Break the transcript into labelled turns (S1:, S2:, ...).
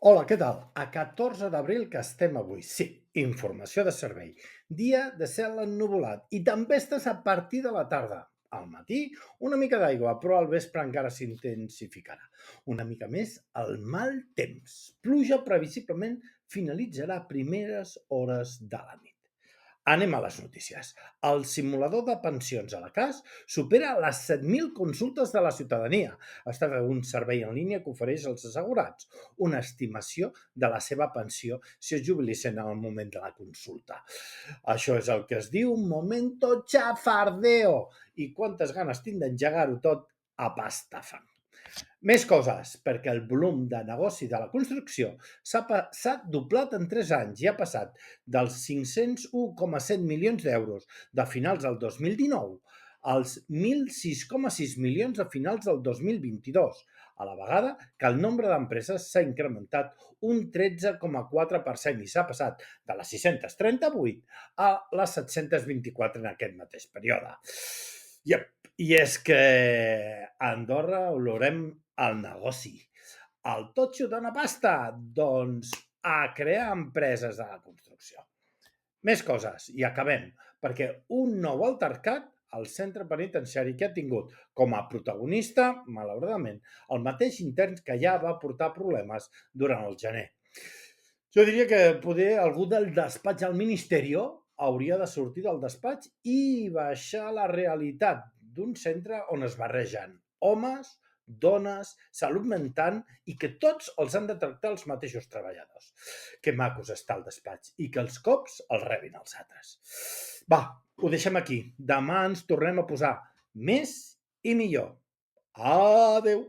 S1: Hola, què tal? A 14 d'abril que estem avui. Sí, informació de servei. Dia de cel ennuvolat i tempestes a partir de la tarda. Al matí, una mica d'aigua, però al vespre encara s'intensificarà. Una mica més el mal temps. Pluja previsiblement finalitzarà a primeres hores de la nit. Anem a les notícies. El simulador de pensions a la CAS supera les 7.000 consultes de la ciutadania. Es tracta d'un servei en línia que ofereix als assegurats una estimació de la seva pensió si es jubilissin en el moment de la consulta. Això és el que es diu un momento chafardeo. I quantes ganes tinc d'engegar-ho tot a pasta fang. Més coses, perquè el volum de negoci de la construcció s'ha doblat en 3 anys i ha passat dels 501,7 milions d'euros de finals del 2019 als 1.006,6 milions a finals del 2022, a la vegada que el nombre d'empreses s'ha incrementat un 13,4% i s'ha passat de les 638 a les 724 en aquest mateix període. Yep. I és que a Andorra olorem el negoci. El totxo dona pasta? Doncs a crear empreses de la construcció. Més coses, i acabem, perquè un nou altercat al centre penitenciari que ha tingut com a protagonista, malauradament, el mateix intern que ja va portar problemes durant el gener. Jo diria que poder algú del despatx al Ministerio hauria de sortir del despatx i baixar la realitat d'un centre on es barregen homes, dones, salut mental i que tots els han de tractar els mateixos treballadors. Que macos està el despatx i que els cops els rebin els altres. Va, ho deixem aquí. Demà ens tornem a posar més i millor. Adeu!